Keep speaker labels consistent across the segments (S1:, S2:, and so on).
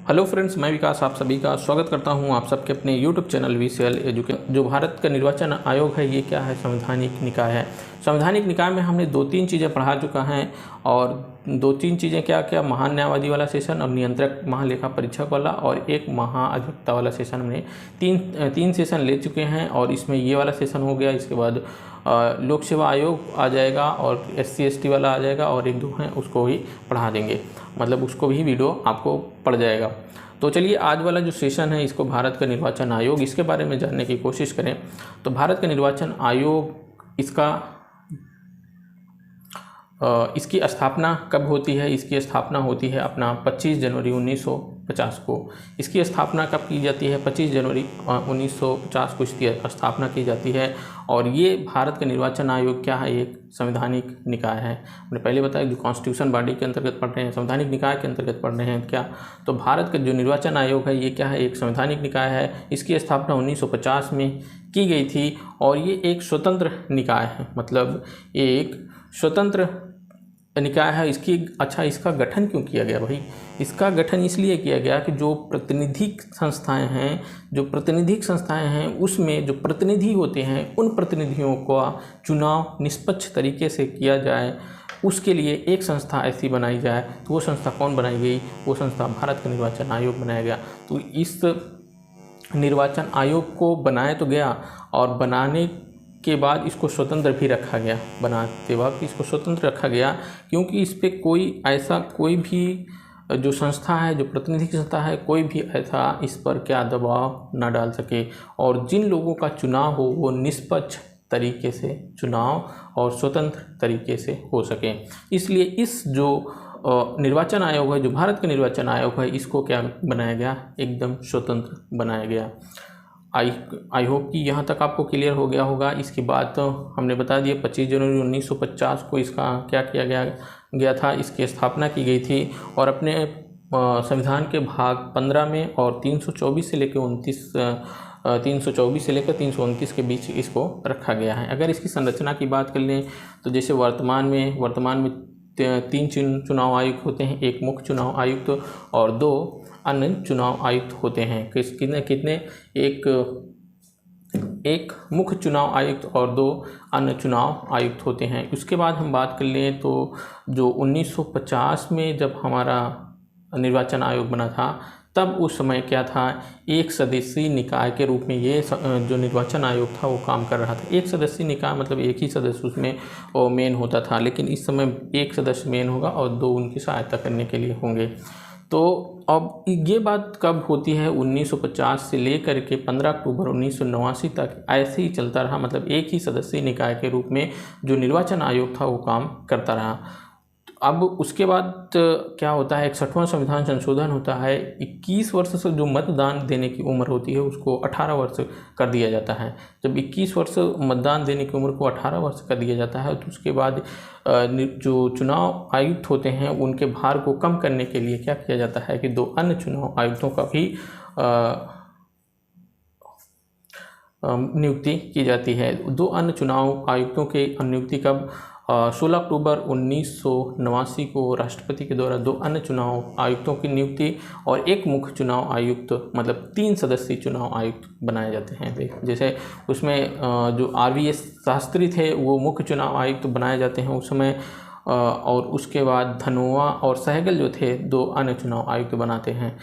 S1: Hello friends, मैं विकास आप सभी का स्वागत करता हूं आप सबके अपने यूट्यूब चैनल VCL एजुकेशन। जो भारत का निर्वाचन आयोग है ये क्या है? संवैधानिक निकाय है। संवैधानिक निकाय में हमने 2-3 चीज़ें पढ़ा चुका हैं और 2-3 चीज़ें क्या क्या महान न्यायवादी वाला सेशन और नियंत्रक महालेखा परीक्षक वाला और एक महाअधिवक्ता वाला सेशन हमने तीन सेशन ले चुके हैं और इसमें ये वाला सेशन हो गया। इसके बाद लोक सेवा आयोग आ जाएगा और SC ST वाला आ जाएगा और 1-2 हैं उसको ही पढ़ा देंगे, मतलब उसको भी वीडियो आपको पड़ जाएगा। तो चलिए आज वाला जो सेशन है इसको भारत का निर्वाचन आयोग, इसके बारे में जानने की कोशिश करें। तो भारत का निर्वाचन आयोग इसकी स्थापना कब होती है? इसकी स्थापना होती है अपना 25 जनवरी 1950 को। इसकी स्थापना कब की जाती है? 25 जनवरी 1950 को इसकी स्थापना की जाती है। और ये भारत का निर्वाचन आयोग क्या है? एक संवैधानिक निकाय है। मैंने पहले बताया जो कॉन्स्टिट्यूशन बॉडी के अंतर्गत पढ़ रहे हैं, संवैधानिक निकाय के अंतर्गत पढ़ रहे हैं क्या? तो भारत का जो निर्वाचन आयोग है ये क्या है? एक संवैधानिक निकाय है। इसकी स्थापना 1950 में की गई थी और ये एक स्वतंत्र निकाय है, मतलब एक स्वतंत्र निकाय है। इसका गठन क्यों किया गया भाई? इसका गठन इसलिए किया गया कि जो प्रातिनिधिक संस्थाएं हैं उसमें जो प्रतिनिधि होते हैं उन प्रतिनिधियों का चुनाव निष्पक्ष तरीके से किया जाए, उसके लिए एक संस्था ऐसी बनाई जाए। तो वो संस्था कौन बनाई गई? वो संस्था भारत का निर्वाचन आयोग बनाया गया। तो इस निर्वाचन आयोग को बनाया तो गया और बनाने के बाद इसको स्वतंत्र भी रखा गया। बनाते वक्त इसको स्वतंत्र रखा गया क्योंकि इस पर कोई भी जो संस्था है, जो प्रतिनिधि संस्था है, कोई भी ऐसा इस पर क्या दबाव ना डाल सके और जिन लोगों का चुनाव हो वो निष्पक्ष तरीके से चुनाव और स्वतंत्र तरीके से हो सके। इसलिए इस जो निर्वाचन आयोग है, जो भारत का निर्वाचन आयोग है, इसको क्या बनाया गया? एकदम स्वतंत्र बनाया गया। आई होप कि यहाँ तक आपको क्लियर हो गया होगा। इसके बाद तो हमने बता दिया 25 जनवरी 1950 को इसका क्या किया गया था, इसकी स्थापना की गई थी और अपने संविधान के भाग 15 में और 324 से लेकर 329 के बीच इसको रखा गया है। अगर इसकी संरचना की बात कर लें तो जैसे वर्तमान में 3 चुनाव आयुक्त होते हैं, एक मुख्य चुनाव आयुक्त और 2 अन्य चुनाव आयुक्त होते हैं। कितने? एक मुख्य चुनाव आयुक्त और 2 अन्य चुनाव आयुक्त होते हैं। उसके बाद हम बात कर लें तो जो 1950 में जब हमारा निर्वाचन आयोग बना था तब उस समय क्या था? एक सदस्यीय निकाय के रूप में ये जो निर्वाचन आयोग था वो काम कर रहा था। एक सदस्यीय निकाय मतलब एक ही सदस्य उसमें मेन होता था, लेकिन इस समय एक सदस्य मेन होगा और 2 उनकी सहायता करने के लिए होंगे। तो अब ये बात कब होती है? 1950 से लेकर के 15 अक्टूबर 1989 तक ऐसे ही चलता रहा, मतलब एक ही सदस्यीय निकाय के रूप में जो निर्वाचन आयोग था वो काम करता रहा। अब उसके बाद क्या होता है? 61वां संविधान संशोधन होता है। 21 वर्ष से जो मतदान देने की उम्र होती है उसको 18 वर्ष कर दिया जाता है। जब 21 वर्ष मतदान देने की उम्र को 18 वर्ष कर दिया जाता है तो उसके बाद जो चुनाव आयुक्त होते हैं उनके भार को कम करने के लिए क्या किया जाता है कि 2 अन्य चुनाव आयुक्तों का भी नियुक्ति की जाती है। 2 अन्य चुनाव आयुक्तों के नियुक्ति कब? 16 अक्टूबर 1989 को राष्ट्रपति के द्वारा 2 अन्य चुनाव आयुक्तों की नियुक्ति और एक मुख्य चुनाव आयुक्त, मतलब 3 सदस्यीय चुनाव आयुक्त बनाए जाते हैं। जैसे उसमें जो RVS शास्त्री थे वो मुख्य चुनाव आयुक्त बनाए जाते हैं उस समय, और उसके बाद धनोआ और सहगल जो थे 2 अन्य चुनाव आयुक्त बनाते हैं।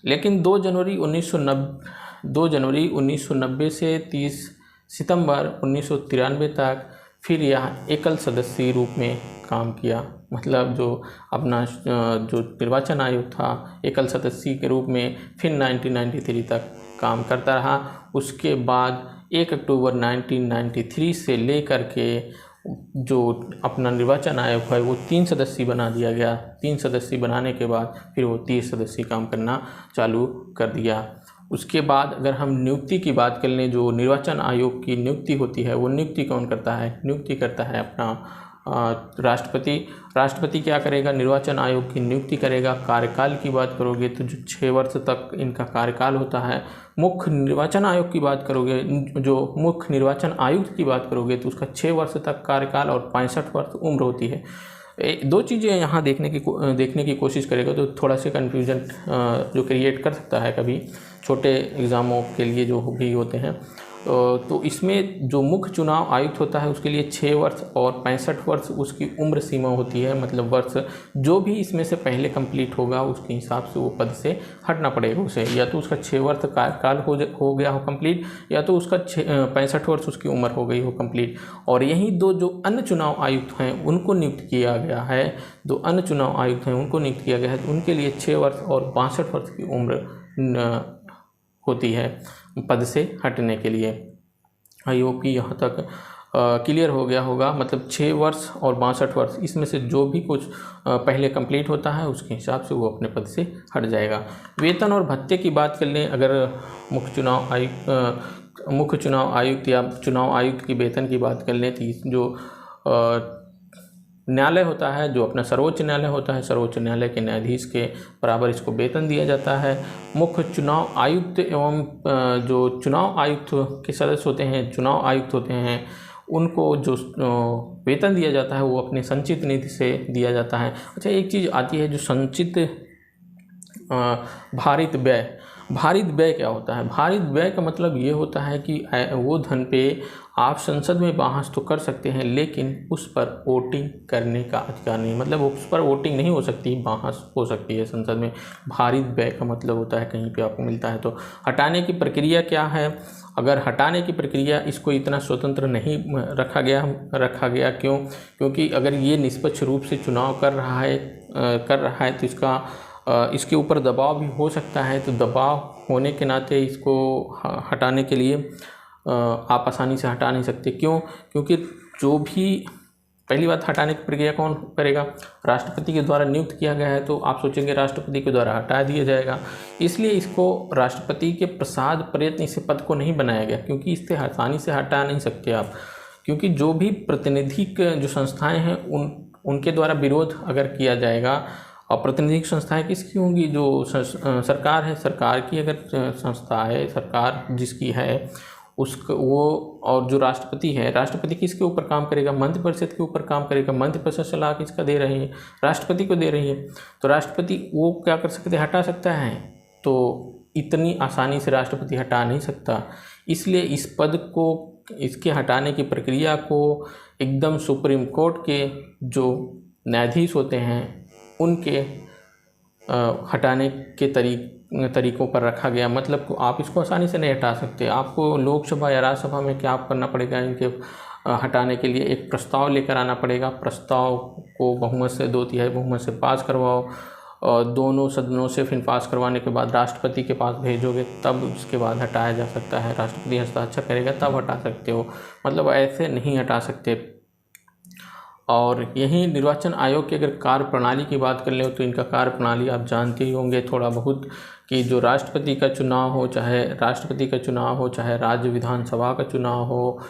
S1: लेकिन 2 जनवरी 1990 से 30 सितंबर 1993 तक फिर यह एकल सदस्यीय रूप में काम किया, मतलब जो अपना जो निर्वाचन आयोग था एकल सदस्यीय के रूप में फिर 1993 तक काम करता रहा। उसके बाद 1 अक्टूबर 1993 से लेकर के जो अपना निर्वाचन आयोग है वो 3 सदस्यीय बना दिया गया। 3 सदस्यीय बनाने के बाद फिर वो 30 सदस्यीय काम करना चालू कर दिया। उसके बाद अगर हम नियुक्ति की बात कर लें, जो निर्वाचन आयोग की नियुक्ति होती है वो नियुक्ति कौन करता है? नियुक्ति करता है अपना राष्ट्रपति। राष्ट्रपति क्या करेगा? निर्वाचन आयोग की नियुक्ति करेगा। कार्यकाल की बात करोगे तो जो 6 वर्ष तक इनका कार्यकाल होता है। मुख्य निर्वाचन आयोग की बात करोगे, जो मुख्य निर्वाचन आयुक्त की बात करोगे तो उसका 6 वर्ष तक कार्यकाल और 65 वर्ष उम्र होती है। दो चीज़ें यहाँ देखने की कोशिश करेगा तो थोड़ा सा कन्फ्यूजन जो क्रिएट कर सकता है कभी छोटे एग्ज़ामों के लिए जो भी होते हैं। तो इसमें जो मुख्य चुनाव आयुक्त होता है उसके लिए 6 वर्ष और 65 वर्ष उसकी उम्र सीमा होती है। मतलब वर्ष जो भी इसमें से पहले कंप्लीट होगा उसके हिसाब से वो पद से हटना पड़ेगा उसे, या तो उसका 6 वर्ष कार्यकाल हो गया हो कंप्लीट, या तो उसका 65 वर्ष उसकी उम्र हो गई हो कंप्लीट। और यही दो जो अन्य चुनाव आयुक्त हैं उनको नियुक्त किया गया है, दो अन्य चुनाव आयुक्त हैं उनको नियुक्त किया गया है, तो उनके लिए 6 वर्ष और 62 वर्ष की उम्र होती है पद से हटने के लिए। आई होप कि यहाँ तक क्लियर हो गया होगा। मतलब 6 वर्ष और 62 वर्ष इसमें से जो भी कुछ पहले कंप्लीट होता है उसके हिसाब से वो अपने पद से हट जाएगा। वेतन और भत्ते की बात कर लें, अगर मुख्य चुनाव आयुक्त या चुनाव आयुक्त की वेतन की बात कर लें तो जो न्यायालय होता है, जो अपना सर्वोच्च न्यायालय होता है, सर्वोच्च न्यायालय के न्यायाधीश के बराबर इसको वेतन दिया जाता है। मुख्य चुनाव आयुक्त एवं जो चुनाव आयुक्त के सदस्य होते हैं, चुनाव आयुक्त होते हैं, उनको जो वेतन दिया जाता है वो अपने संचित निधि से दिया जाता है। अच्छा, एक चीज़ आती है जो संचित भारित व्यय। भारित व्यय क्या होता है? भारित व्यय का मतलब ये होता है कि वो धन पे आप संसद में बहस तो कर सकते हैं लेकिन उस पर वोटिंग करने का अधिकार नहीं। मतलब उस पर वोटिंग नहीं हो सकती, बहस हो सकती है संसद में। भारित व्यय का मतलब होता है कहीं पे आपको मिलता है। तो हटाने की प्रक्रिया क्या है? अगर हटाने की प्रक्रिया, इसको इतना स्वतंत्र नहीं रखा गया। क्यों? क्योंकि अगर ये निष्पक्ष रूप से चुनाव कर रहा है तो इसके ऊपर दबाव भी हो सकता है। तो दबाव होने के नाते इसको हटाने के लिए आप आसानी से हटा नहीं सकते। क्यों? क्योंकि जो भी पहली बात, हटाने की प्रक्रिया कौन करेगा? राष्ट्रपति के द्वारा नियुक्त किया गया है, तो आप सोचेंगे राष्ट्रपति के द्वारा हटा दिया जाएगा। इसलिए इसको राष्ट्रपति के प्रसाद प्रयत्न से पद को नहीं बनाया गया, क्योंकि इससे आसानी से हटा नहीं सकते आप। क्योंकि जो भी प्रतिनिधिक जो संस्थाएँ हैं उनके द्वारा विरोध अगर किया जाएगा, और प्रतिनिधिक संस्थाएं किसकी होंगी? जो सरकार है, सरकार की अगर संस्था है, सरकार जिसकी है उसको वो, और जो राष्ट्रपति है, राष्ट्रपति किसके ऊपर काम करेगा? मंत्रिपरिषद के ऊपर काम करेगा। मंत्रिपरिषद सलाह किसका दे रही है? राष्ट्रपति को दे रही है। तो राष्ट्रपति वो क्या कर सकते हैं? हटा सकता है। तो इतनी आसानी से राष्ट्रपति हटा नहीं सकता। इसलिए इस पद को, इसके हटाने की प्रक्रिया को एकदम सुप्रीम कोर्ट के जो न्यायाधीश होते हैं उनके हटाने के तरीकों पर रखा गया। मतलब आप इसको आसानी से नहीं हटा सकते। आपको लोकसभा या राज्यसभा में क्या करना पड़ेगा? इनके हटाने के लिए एक प्रस्ताव लेकर आना पड़ेगा। प्रस्ताव को बहुमत से, 2/3 बहुमत से पास करवाओ, और दोनों सदनों से फिर पास करवाने के बाद राष्ट्रपति के पास भेजोगे, तब उसके बाद हटाया जा सकता है। राष्ट्रपति हस्ताक्षर करेगा तब हटा सकते हो। मतलब ऐसे नहीं हटा सकते। और यही निर्वाचन आयोग की अगर कार्य प्रणाली की बात कर ले तो इनका कार्य प्रणाली आप जानते ही होंगे थोड़ा बहुत, कि जो राष्ट्रपति का चुनाव हो, चाहे राज्य विधानसभा का चुनाव हो,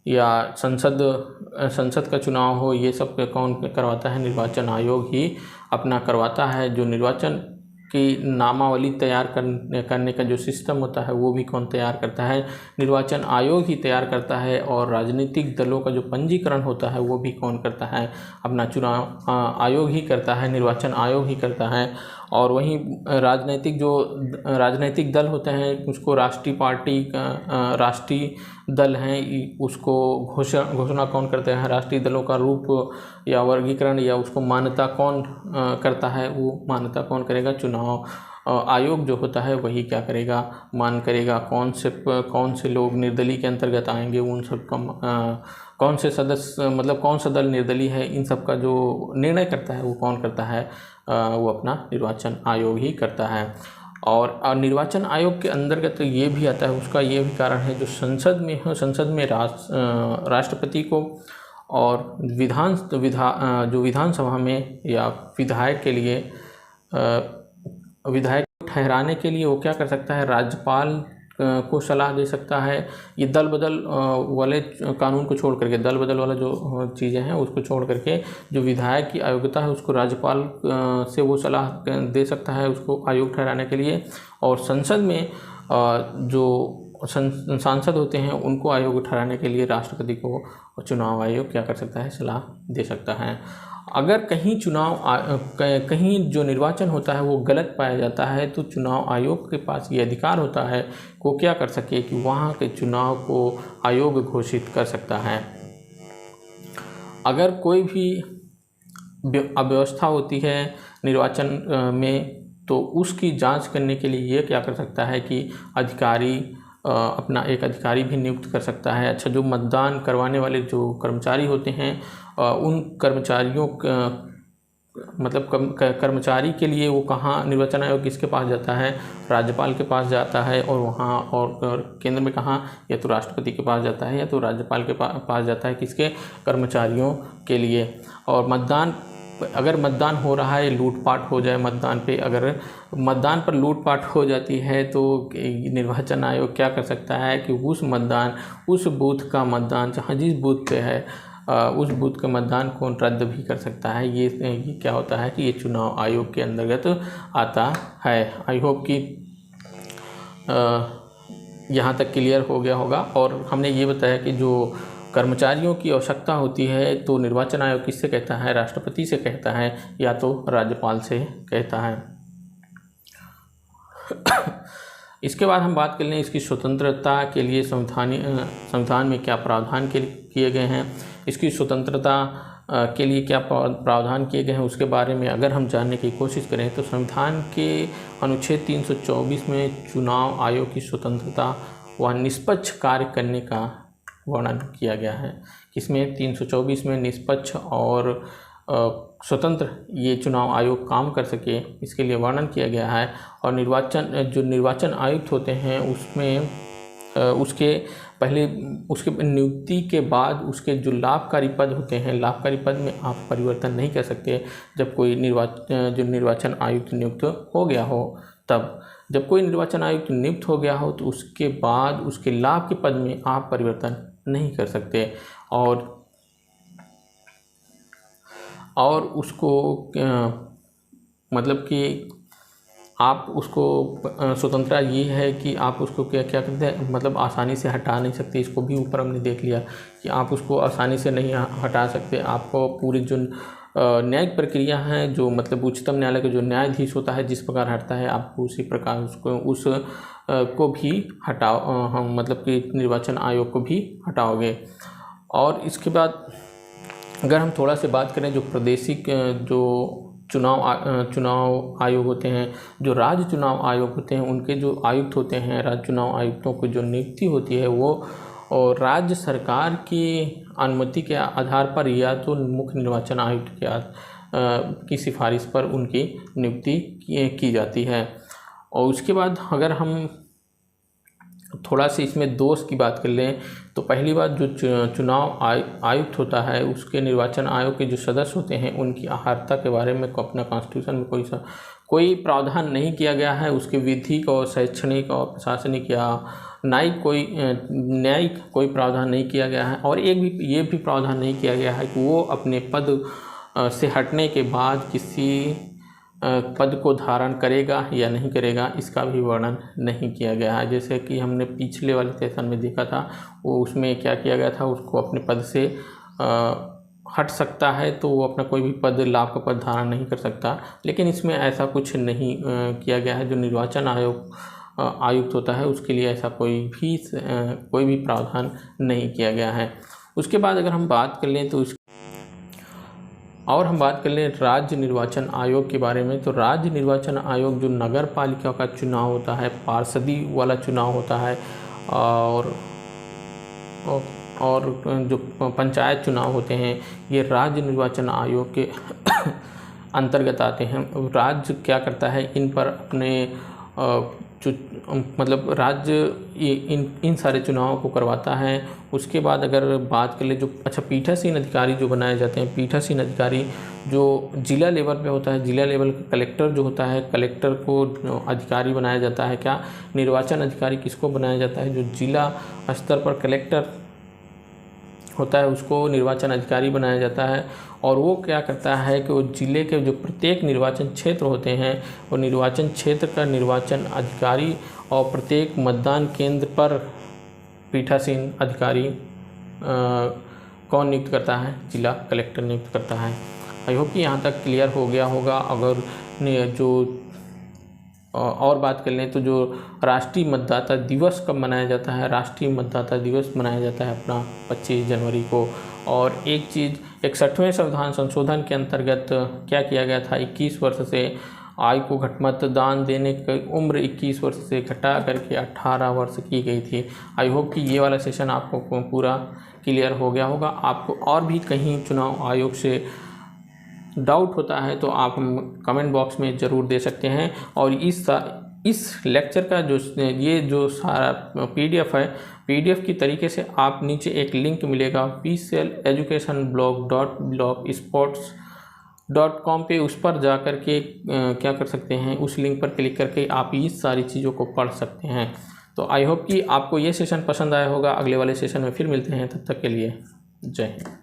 S1: या संसद का चुनाव हो, ये सब कौन करवाता है? निर्वाचन आयोग ही अपना करवाता है। जो निर्वाचन की नामावली तैयार करने का जो सिस्टम होता है वो भी कौन तैयार करता है? निर्वाचन आयोग ही तैयार करता है। और राजनीतिक दलों का जो पंजीकरण होता है वो भी कौन करता है? अपना चुनाव आयोग ही करता है, निर्वाचन आयोग ही करता है। और वहीं राजनीतिक दल होते हैं उसको राष्ट्रीय दल हैं, उसको घोषणा कौन करते हैं? राष्ट्रीय दलों का रूप या वर्गीकरण या उसको मान्यता कौन करता है? वो मान्यता कौन करेगा? चुनाव आयोग जो होता है वही क्या करेगा? मान करेगा। कौन से लोग निर्दलीय के अंतर्गत आएंगे, उन सब का कौन से सदस्य, मतलब कौन सा दल निर्दलीय है, इन सब का जो निर्णय करता है वो कौन करता है? वो अपना निर्वाचन आयोग ही करता है। और निर्वाचन आयोग के अंतर्गत ये भी आता है, उसका ये भी कारण है, जो संसद में राष्ट्रपति को और जो विधानसभा में या विधायक के लिए विधायक ठहराने के लिए वो क्या कर सकता है? राज्यपाल को सलाह दे सकता है। ये दल बदल वाले कानून को छोड़ करके, दल बदल वाला जो चीज़ें हैं उसको छोड़ करके, जो विधायक की अयोग्यता है उसको राज्यपाल से वो सलाह दे सकता है उसको आयोग ठहराने के लिए। और संसद में जो सांसद होते हैं उनको आयोग ठहराने के लिए राष्ट्रपति को चुनाव आयोग क्या कर सकता है, सलाह दे सकता है। अगर कहीं कहीं जो निर्वाचन होता है वो गलत पाया जाता है तो चुनाव आयोग के पास ये अधिकार होता है वो क्या कर सके कि वहाँ के चुनाव को आयोग घोषित कर सकता है। अगर कोई भी अव्यवस्था होती है निर्वाचन में तो उसकी जांच करने के लिए ये क्या कर सकता है कि अधिकारी अपना एक अधिकारी भी नियुक्त कर सकता है। अच्छा, जो मतदान करवाने वाले जो कर्मचारी होते हैं उन कर्मचारियों कर्मचारी के लिए वो कहाँ निर्वाचन आयोग किसके पास जाता है, राज्यपाल के पास जाता है। और वहाँ और केंद्र में कहाँ, या तो राष्ट्रपति के पास जाता है या तो राज्यपाल के पास जाता है, किसके, कर्मचारियों के लिए। और अगर मतदान हो रहा है, लूटपाट हो जाए मतदान पे, अगर मतदान पर लूटपाट हो जाती है तो निर्वाचन आयोग क्या कर सकता है कि उस बूथ का मतदान जहाँ जिस बूथ पे है उस बूथ के मतदान को रद्द भी कर सकता है। ये क्या होता है कि ये चुनाव आयोग के अंतर्गत आता है। आई होप कि यहाँ तक क्लियर हो गया होगा। और हमने ये बताया कि जो कर्मचारियों की आवश्यकता होती है तो निर्वाचन आयोग किससे कहता है, राष्ट्रपति से कहता है या तो राज्यपाल से कहता है। इसके बाद हम बात कर लें इसकी स्वतंत्रता के लिए संविधान में क्या प्रावधान किए गए हैं। इसकी स्वतंत्रता के लिए क्या प्रावधान किए गए हैं उसके बारे में अगर हम जानने की कोशिश करें तो संविधान के अनुच्छेद 324 में चुनाव आयोग की स्वतंत्रता व निष्पक्ष कार्य करने का वर्णन किया गया है। किसमें, 324 में निष्पक्ष और स्वतंत्र ये चुनाव आयोग काम कर सके इसके लिए वर्णन किया गया है। और निर्वाचन आयुक्त होते हैं उसमें उसके नियुक्ति के बाद उसके जो लाभकारी पद होते हैं, लाभकारी पद में आप परिवर्तन नहीं कर सकते जब कोई निर्वाचन आयुक्त नियुक्त हो गया हो। तब जब कोई निर्वाचन आयुक्त नियुक्त हो गया हो तो उसके बाद उसके लाभ के पद में आप परिवर्तन नहीं कर सकते। और उसको मतलब कि आप उसको स्वतंत्रता ये है कि आप उसको क्या करते हैं, मतलब आसानी से हटा नहीं सकते। इसको भी ऊपर हमने देख लिया कि आप उसको आसानी से नहीं हटा सकते। आपको पूरी जो न्यायिक प्रक्रिया है, जो मतलब उच्चतम न्यायालय का जो न्यायाधीश होता है जिस प्रकार हटता है आपको उसी प्रकार को भी हटाओ, हम मतलब कि निर्वाचन आयोग को भी हटाओगे। और इसके बाद अगर हम थोड़ा सा बात करें जो प्रादेशिक जो चुनाव आयोग होते हैं, जो राज्य चुनाव आयोग होते हैं, उनके जो आयुक्त होते हैं, राज्य चुनाव आयुक्तों को जो नियुक्ति होती है वो और राज्य सरकार की अनुमति के आधार पर या तो मुख्य निर्वाचन आयुक्त की सिफारिश पर उनकी नियुक्ति की जाती है। और उसके बाद अगर हम थोड़ा सा इसमें दोष की बात कर लें तो पहली बात जो चुनाव आयुक्त होता है उसके निर्वाचन आयोग के जो सदस्य होते हैं उनकी अहर्ता के बारे में अपना कॉन्स्टिट्यूशन में कोई प्रावधान नहीं किया गया है। उसके विधिक और शैक्षणिक और प्रशासनिक या न्यायिक कोई प्रावधान नहीं किया गया है। और ये भी प्रावधान नहीं किया गया है कि वो अपने पद से हटने के बाद किसी पद को धारण करेगा या नहीं करेगा, इसका भी वर्णन नहीं किया गया है। जैसे कि हमने पिछले वाले सेशन में देखा था, वो उसमें क्या किया गया था, उसको अपने पद से हट सकता है तो वो अपना कोई भी पद लाभ का पद धारण नहीं कर सकता। लेकिन इसमें ऐसा कुछ नहीं किया गया है। जो निर्वाचन आयुक्त होता है उसके लिए ऐसा कोई भी प्रावधान नहीं किया गया है। उसके बाद अगर हम बात कर लें तो हम बात कर लें राज्य निर्वाचन आयोग के बारे में, तो राज्य निर्वाचन आयोग जो नगर पालिका का चुनाव होता है, पार्षदी वाला चुनाव होता है और जो पंचायत चुनाव होते हैं ये राज्य निर्वाचन आयोग के अंतर्गत आते हैं। राज्य क्या करता है, इन पर अपने मतलब राज्य इन सारे चुनावों को करवाता है। उसके बाद अगर बात कर ले जो पीठासीन अधिकारी जो बनाए जाते हैं, पीठासीन अधिकारी जो जिला लेवल पे होता है, जिला लेवल का कलेक्टर जो होता है, कलेक्टर को अधिकारी बनाया जाता है। क्या निर्वाचन अधिकारी किसको बनाया जाता है, जो जिला स्तर पर कलेक्टर होता है उसको निर्वाचन अधिकारी बनाया जाता है, और वो क्या करता है कि वो जिले के जो प्रत्येक निर्वाचन क्षेत्र होते हैं वो निर्वाचन क्षेत्र का निर्वाचन अधिकारी और प्रत्येक मतदान केंद्र पर पीठासीन अधिकारी कौन नियुक्त करता है, जिला कलेक्टर नियुक्त करता है। आई होप कि यहाँ तक क्लियर हो गया होगा। अगर जो और बात कर लें तो जो राष्ट्रीय मतदाता दिवस कब मनाया जाता है, राष्ट्रीय मतदाता दिवस मनाया जाता है अपना 25 जनवरी को। और एक चीज़ 61वें संविधान संशोधन के अंतर्गत क्या किया गया था, 21 वर्ष से आयु को मतदान देने की उम्र 21 वर्ष से घटा करके 18 वर्ष की गई थी। आई होप कि ये वाला सेशन आपको पूरा क्लियर हो गया होगा। आपको और भी कहीं चुनाव आयोग से डाउट होता है तो आप कमेंट बॉक्स में ज़रूर दे सकते हैं। और इस लेक्चर का जो सारा PDF है, PDF की तरीके से आप नीचे एक लिंक मिलेगा pcleducationblog.blogspot.com पे, उस पर जा कर के क्या कर सकते हैं, उस लिंक पर क्लिक करके आप इस सारी चीज़ों को पढ़ सकते हैं। तो आई होप कि आपको ये सेशन पसंद आया होगा। अगले वाले सेशन में फिर मिलते हैं, तब तक के लिए जय हिंद।